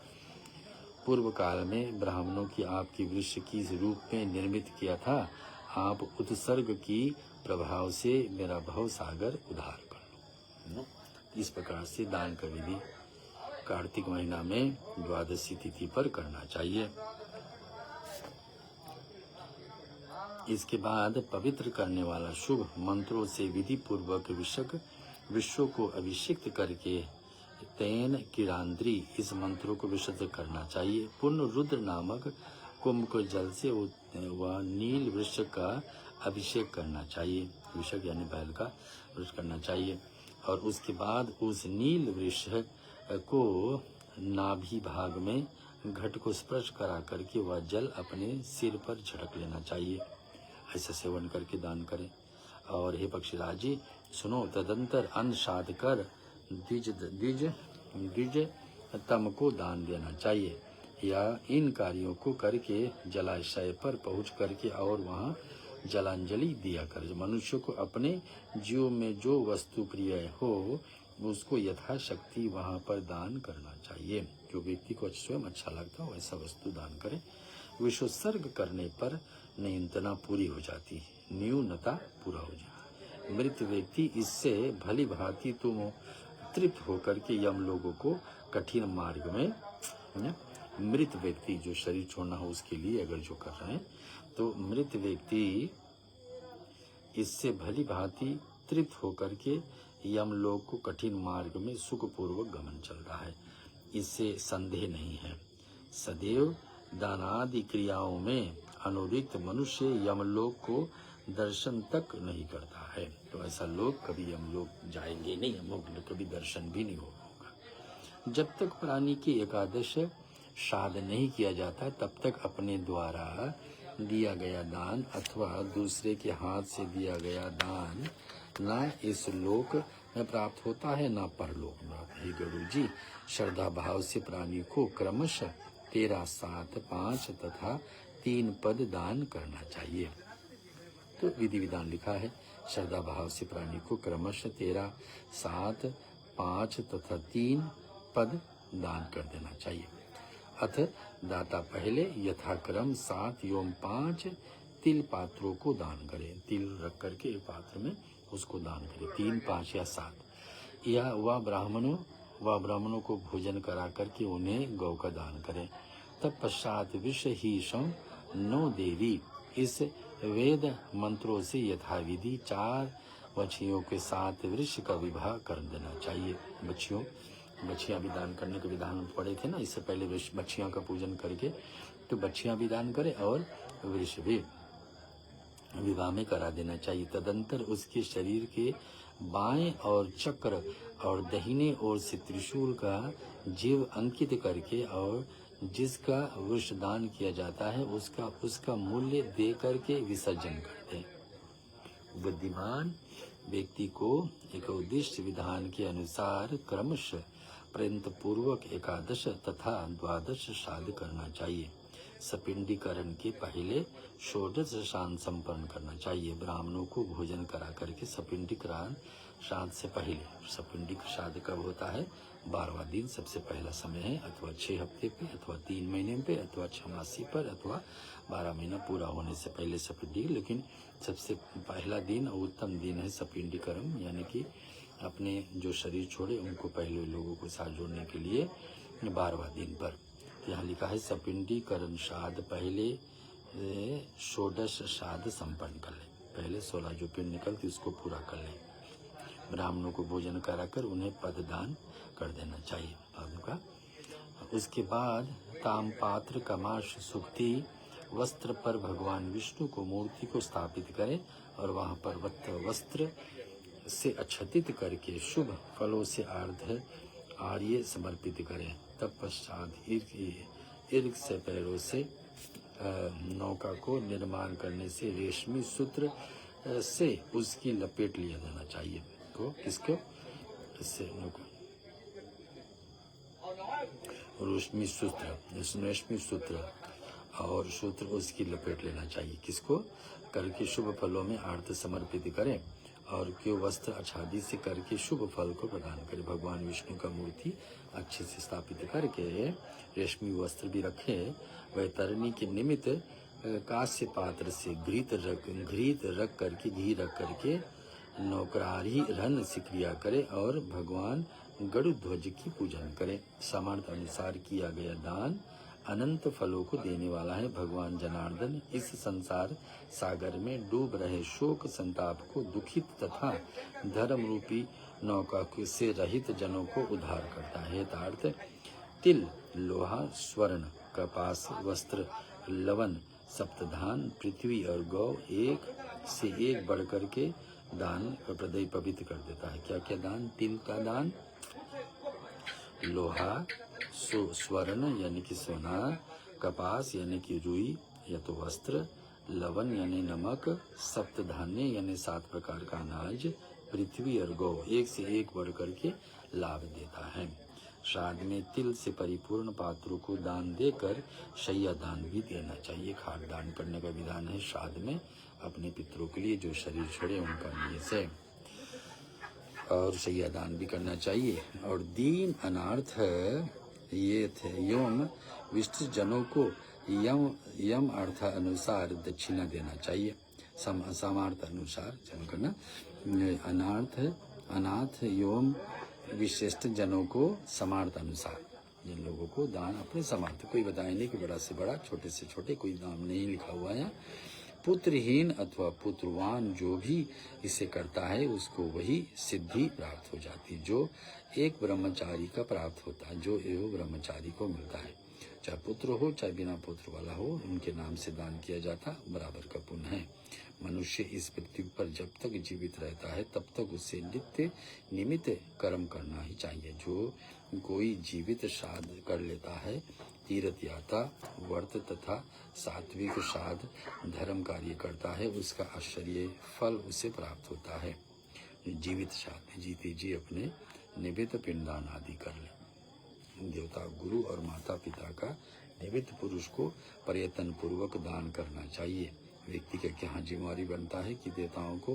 [SPEAKER 1] पूर्व काल में ब्राह्मणों की आपकी वृक्ष की रूप में निर्मित किया था। आप उत्सर्ग की प्रभाव से मेरा भव सागर उधार कर लो। इस प्रकार से दान का विधि कार्तिक महीना में द्वादशी तिथि पर करना चाहिए। इसके बाद पवित्र करने वाला शुभ मंत्रों से विधि पूर्वक विश्व को अभिषिक्त करके तेन किरांद्री इस मंत्रों को विशुद्ध करना चाहिए। पूर्ण रुद्र नामक कुंभ को जल से व नील वृक्ष का अभिषेक करना चाहिए। अभिषेक यानी बैल का वृक्ष करना चाहिए। और उसके बाद उस नील वृक्ष को नाभि भाग में घट को स्पर्श करा करके वह जल अपने सिर पर छिड़क लेना चाहिए। ऐसा सेवन करके दान करें। और हे पक्षीराज जी सुनो, तदंतर अन्न साध कर द्विज तम को दान देना चाहिए, या इन कार्यों को करके जलाशय पर पहुंच करके और वहां जलांजलि दिया कर। मनुष्य को अपने जीव में जो वस्तु प्रिय हो उसको यथाशक्ति वहां पर दान करना चाहिए। जो व्यक्ति को स्वयं अच्छा लगता हो ऐसा वस्तु दान करें। विश्वोत्सर्ग करने पर न्यूनता पूरी हो जाती है, न्यूनता पूरा हो जाती है। मृत व्यक्ति इससे भली भांति तुम तृप्त होकर के यम लोगों को कठिन मार्ग में, मृत व्यक्ति जो शरीर छोड़ना हो उसके लिए अगर जो कर रहे हैं तो मृत व्यक्ति इससे भली भांति तृप्त होकर के यम लोग को कठिन मार्ग में सुखपूर्वक गमन चल रहा है, इससे संदेह नहीं है। सदैव दानादि क्रियाओं में अनुरिक्त मनुष्य यमलोक को दर्शन तक नहीं करता है। तो ऐसा लोग कभी यमलोक जाएंगे नहीं, यमलोक कभी दर्शन भी नहीं होगा। जब तक प्राणी की एकादश श्राद्ध नहीं किया जाता तब तक अपने द्वारा दिया गया दान अथवा दूसरे के हाथ से दिया गया दान न इस लोक में प्राप्त होता है न परलोक में। हे गुरु जी, श्रद्धा भाव से प्राणी को क्रमशः 13, 7, 5 तथा 3 पद दान करना चाहिए। तो विधि विधान लिखा है। श्रद्धा भाव से प्राणी को क्रमशः 13, 7, 5 तथा 3 पद दान कर देना चाहिए। अथ दाता पहले यथाक्रम 7 एवं 5 तिल पात्रों को दान करे। तिल रख करके एक पात्र में उसको दान करे, 3, 5 या 7। या वह ब्राह्मणों को भोजन करा करके उन्हें गौ का दान करें। तत्पश्चात विष ही सम 9 देवी इस वेद मंत्रों से यथाविधि 4 बछियों के साथ वृक्ष का विवाह कर देना चाहिए। बछियां भी दान करने के विधान पड़े थे ना, इससे पहले बछियां का पूजन करके तो बछियां भी दान करे और वृक्ष भी विवाह में करा देना चाहिए। तदंतर उसके शरीर के बाएं और चक्र और दाहिने ओर से त्रिशूल का जीव अंकित करके और जिसका वृक्ष दान किया जाता है उसका मूल्य दे करके विसर्जन करते हैं। बुद्धिमान व्यक्ति को एक उद्दिष्ट विधान के अनुसार क्रमशः पर्यंत पूर्वक 11 तथा 12 श्राद्ध करना चाहिए। सपिंडीकरण के पहले 16 श्राद्ध संपन्न करना चाहिए। ब्राह्मणों को भोजन करा करके सपिंडीकरण श्राद्ध से पहले, सपिंडिक श्राद्ध कब होता है? 12वां दिन सबसे पहला समय है, अथवा 6 हफ्ते पे, अथवा 3 महीने पे, अथवा 6 मासी पर, अथवा 12 महीना पूरा होने से पहले सपिंडी। लेकिन सबसे पहला दिन और उत्तम दिन है सपिंडीकरण, यानी कि अपने जो शरीर छोड़े उनको पहले लोगों को साथ जोड़ने के लिए 12वां दिन पर। यहाँ लिखा है सपिंडीकरण श्राद्ध पहले 16 श्राद्ध संपन्न कर ले। पहले 16 जो पिंड निकलती उसको पूरा कर ले। ब्राह्मणों को भोजन कराकर उन्हें पददान कर देना चाहिए ब्राह्मणों का। उसके बाद ताम पात्र कमाश सुक्ति वस्त्र पर भगवान विष्णु को मूर्ति को स्थापित करें और वहां पर वस्त्र से अच्छतित करके शुभ फलों से आर्य समर्पित करें। तत्पश्चात ईर्क से पैरों से नौका को निर्माण करने से रेशमी सूत्र से उसकी लपेट लिया जाना चाहिए। तो किसको? इससे रेशमी सूत्र और सूत्र उसकी लपेट लेना चाहिए। किसको? करके शुभ फलों में आर्त समर्पित करें और क्यों वस्त्र आच्छादित से करके शुभ फल को प्रदान करे। भगवान विष्णु का मूर्ति अच्छे से स्थापित करके रेशमी वस्त्र भी रखे, वह तरनी के निमित्त कांस्य पात्र से घृत रख करके घी रख करके नौकरारी रन से क्रिया करे और भगवान गरुध्वज की पूजन करे। सामर्थ्य अनुसार किया गया दान अनंत फलों को देने वाला है। भगवान जनार्दन इस संसार सागर में डूब रहे शोक संताप को दुखित तथा धर्म रूपी नौका से रहित जनों को उद्धार करता है। यथार्थ तिल, लोहा, स्वर्ण, कपास, वस्त्र, लवण, सप्तधान, पृथ्वी और गौ एक से एक बढ़ करके दान हृदय पवित्र कर देता है। क्या क्या दान? तिल का दान, लोहा, स्वर्ण यानी कि सोना, कपास यानी कि रुई या तो वस्त्र, लवण यानी नमक, सप्तधान्य यानी 7 प्रकार का अनाज, पृथ्वी और गौ एक से एक बढ़ करके लाभ देता है। श्राद्ध में तिल से परिपूर्ण पात्रों को दान देकर शैया दान भी देना चाहिए। खाट दान करने का विधान है श्राद्ध में अपने पितरों के लिए जो शरीर छोड़े उनका नियत है, और शैया दान भी करना चाहिए। और दीन अनार्थ ये थे यम विष्ट जनों को यम अर्थ अनुसार दक्षिणा देना चाहिए। सामर्थ्य अनुसार जमा करना। अनाथ एवं विशिष्ट जनों को सामर्थ्य अनुसार, जिन लोगों को दान अपने सामर्थ्य, कोई बताए नहीं कि बड़ा से बड़ा छोटे से छोटे, कोई दाम नहीं लिखा हुआ है। पुत्रहीन अथवा पुत्रवान जो भी इसे करता है उसको वही सिद्धि प्राप्त हो जाती है जो एक ब्रह्मचारी का प्राप्त होता है, जो एवं ब्रह्मचारी को मिलता है। चाहे पुत्र हो चाहे बिना पुत्र वाला हो, उनके नाम से दान किया जाता बराबर का पुण्य है। मनुष्य इस पृथ्वी पर जब तक जीवित रहता है तब तक उसे नित्य निमित्त कर्म करना ही चाहिए। जो कोई जीवित श्राद्ध कर लेता है, तीर्थ यात्रा, व्रत तथा सात्विक श्राद्ध धर्म कार्य करता है, उसका आश्चर्य फल उसे प्राप्त होता है। जीवित श्राद्ध जीते जी अपने निमित्त पिंडदान आदि कर ले। देवता, गुरु और माता पिता का निमित्त पुरुष को प्रयत्न पूर्वक दान करना चाहिए। व्यक्ति का क्या जिम्मेवारी बनता है कि देवताओं को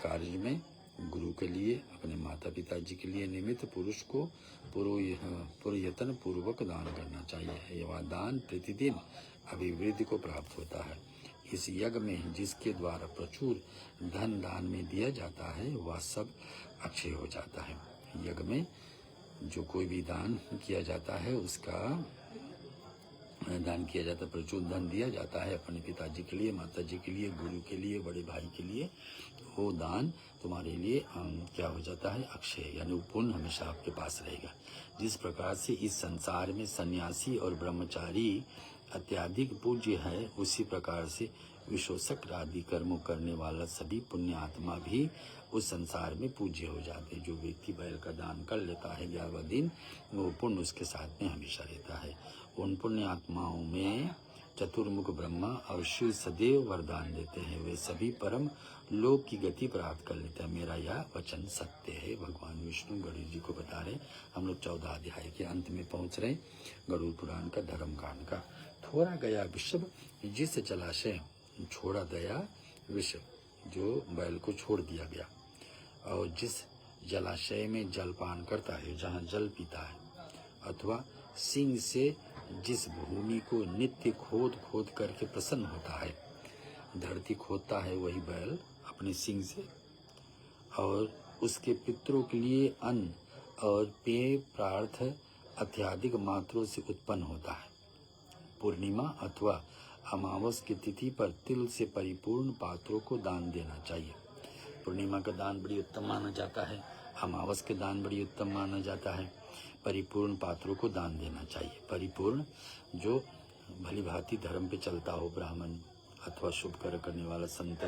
[SPEAKER 1] कार्य में, गुरु के लिए, अपने माता पिता जी के लिए निमित्त पुरुष को प्रयत्न पूर्वक दान करना चाहिए। यह दान प्रतिदिन अभिवृद्धि को प्राप्त होता है। इस यज्ञ में जिसके द्वारा प्रचुर धन दान में दिया जाता है वह सब अक्षय हो जाता है। यज्ञ में जो कोई भी दान किया जाता है, उसका दान किया जाता है, प्रचुर धन दिया जाता है अपने पिताजी के लिए, माता जी के लिए, गुरु के लिए, बड़े भाई के लिए, वो दान तुम्हारे लिए क्या हो जाता है? अक्षय, यानी पुण्य हमेशा आपके पास रहेगा। जिस प्रकार से इस संसार में सन्यासी और ब्रह्मचारी अत्याधिक पूज्य है, उसी प्रकार से विशोषक आदि कर्मों करने वाला सभी पुण्य आत्मा भी उस संसार में पूज्य हो जाते हैं। जो व्यक्ति बैल का दान कर लेता है 11वां दिन, वो पुण्य उसके साथ में हमेशा रहता है। उन पुण्य आत्माओं में चतुर्मुख ब्रह्मा और शिव सदैव वरदान देते हैं, वे सभी परम लोक की गति प्राप्त कर लेते हैं। मेरा यह वचन सत्य है। भगवान विष्णु गरुड़ जी को बता रहे। हम लोग 14 अध्याय के अंत में पहुंच रहे, गरुड़ पुराण का धर्म कांड का। थोड़ा गया विषव जिस जलाशय छोड़ा गया विषव, जो बैल को छोड़ दिया गया, और जिस जलाशय में जलपान करता है, जहाँ जल पीता है, अथवा सिंह से जिस भूमि को नित्य खोद खोद करके प्रसन्न होता है, धरती खोदता है वही बैल अपने सिंह से, और उसके पितरों के लिए अन्न और पेय पदार्थ अत्याधिक मात्रों से उत्पन्न होता है। पूर्णिमा अथवा अमावस की तिथि पर तिल से परिपूर्ण पात्रों को दान देना चाहिए। पूर्णिमा का दान बड़ी उत्तम माना जाता है, अमावस के दान बड़ी उत्तम माना जाता है। परिपूर्ण पात्रों को दान देना चाहिए। परिपूर्ण जो भली भांति धर्म पे चलता हो, ब्राह्मण अथवा शुभ कार्य करने वाला संत,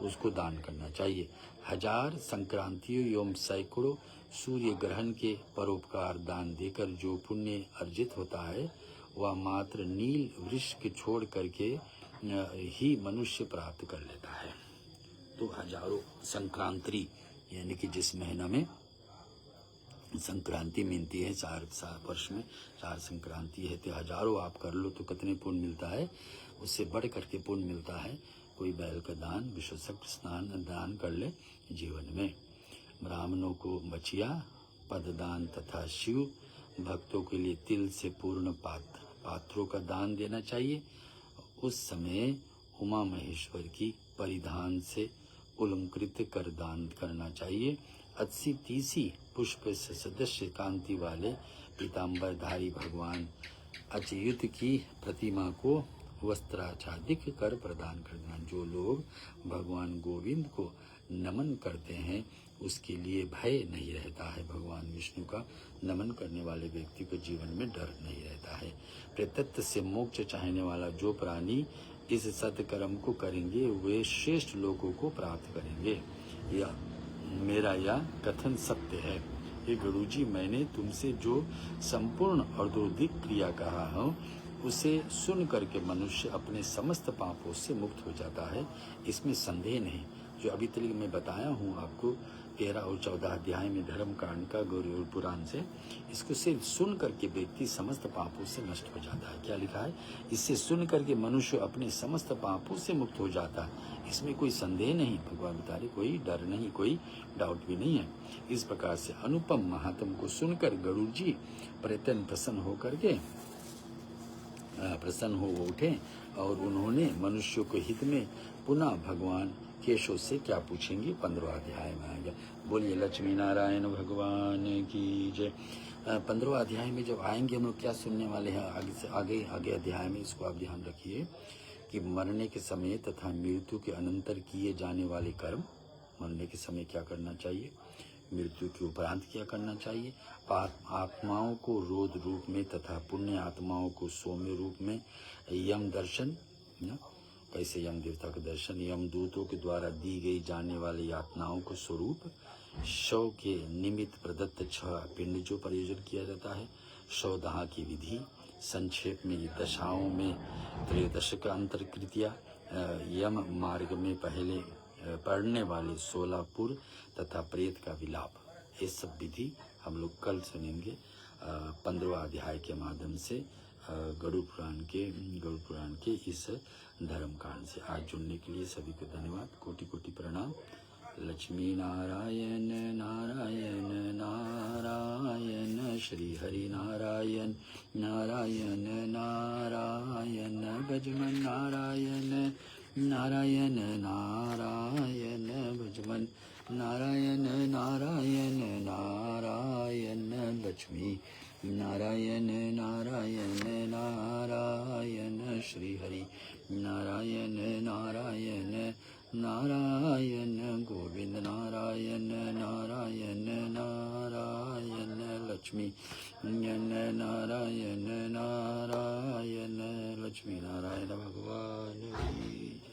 [SPEAKER 1] उसको दान करना चाहिए। 1000 संक्रांतियों एवं सैकड़ों सूर्य ग्रहण के परोपकार दान देकर जो पुण्य अर्जित होता है वह मात्र नील वृक्ष के छोड़ करके ही मनुष्य प्राप्त कर लेता है। तो हजारों संक्रांति यानी कि जिस महीना में संक्रांति मिलती है, 4 वर्ष में 4 संक्रांति है, तो हजारों आप कर लो तो कितने पुण्य मिलता है, उससे बढ़ करके पुण्य मिलता है। कोई बैल का दान, विशुद्ध स्नान दान कर ले जीवन में। ब्राह्मणों को बचिया, पददान तथा शिव भक्तों के लिए तिल से पूर्ण पात्रों का दान देना चाहिए। उस समय उमा महेश्वर की परिधान से अलंकृत कर दान करना चाहिए। 80-30 पुष्प से सदस्य कांति वाले पीताम्बरधारी भगवान अच्युत की प्रतिमा को वस्त्राच्छादित कर प्रदान करना। जो लोग भगवान गोविंद को नमन करते हैं उसके लिए भय नहीं रहता है। भगवान विष्णु का नमन करने वाले व्यक्ति को जीवन में डर नहीं रहता है। प्रेतत्व से मोक्ष चाहने वाला जो प्राणी इस सत्कर्म को करेंगे वे श्रेष्ठ लोगों को प्राप्त करेंगे। यह मेरा यह कथन सत्य है। ये गुरु जी, मैंने तुमसे जो संपूर्ण औद्योगिक क्रिया कहा हूँ उसे सुन करके मनुष्य अपने समस्त पापों से मुक्त हो जाता है, इसमें संदेह नहीं। जो अभी तक मैं बताया हूँ आपको 13 और 14 अध्याय में धर्म कांड का गौरी पुराण से, इसको सिर्फ सुन करके व्यक्ति समस्त पापों से नष्ट हो जाता है। क्या लिखा है? इससे सुन करके मनुष्य अपने समस्त पापों से मुक्त हो जाता है, इसमें कोई संदेह नहीं। भगवान बता रहे, कोई डर नहीं, कोई डाउट भी नहीं है। इस प्रकार से अनुपम महात्म को सुनकर गरुड़ जी प्रसन्न हो उठे और उन्होंने मनुष्यों के हित में पुनः भगवान केशव से क्या पूछेंगे 15वां अध्याय में आएगा। बोलिए लक्ष्मी नारायण भगवान की जय। 15वां अध्याय में जब आएंगे हम लोग क्या सुनने वाले हैं आगे अध्याय में, इसको आप ध्यान रखिए कि मरने के समय तथा मृत्यु के अनंतर किए जाने वाले कर्म। मरने के समय क्या करना चाहिए, मृत्यु के उपरांत क्या करना चाहिए। आत्माओं को रोध रूप में तथा पुण्य आत्माओं को सौम्य रूप में यम दर्शन, कैसे यम देवता का दर्शन, यम दूतों के द्वारा दी गई जाने वाली यातनाओं को स्वरूप, शव के निमित्त प्रदत्त 6 पिंड जो प्रयोजन किया जाता है, शवदाह की विधि, संक्षेप में दशाओं में त्रयोदश अंतर्कृतिया, यम मार्ग में पहले पढ़ने वाले 16 पुर तथा प्रेत का विलाप। ये सब विधि हम लोग कल सुनेंगे 15वां अध्याय के माध्यम से गरुड़ पुराण के इस धर्म कांड से। आज जुड़ने के लिए सभी को धन्यवाद, कोटि कोटि प्रणाम। लक्ष्मी नारायण नारायण नारायण, श्री हरि नारायण नारायण नारायण, भजमन नारायण नारायण नारायण, भजमन नारायण नारायण नारायण, लक्ष्मी नारायण नारायण नारायण, श्री हरि नारायण नारायण नारायण, गोविंद नारायण नारायण नारायण, लक्ष्मी नारायण नारायण, लक्ष्मी नारायण भगवान की।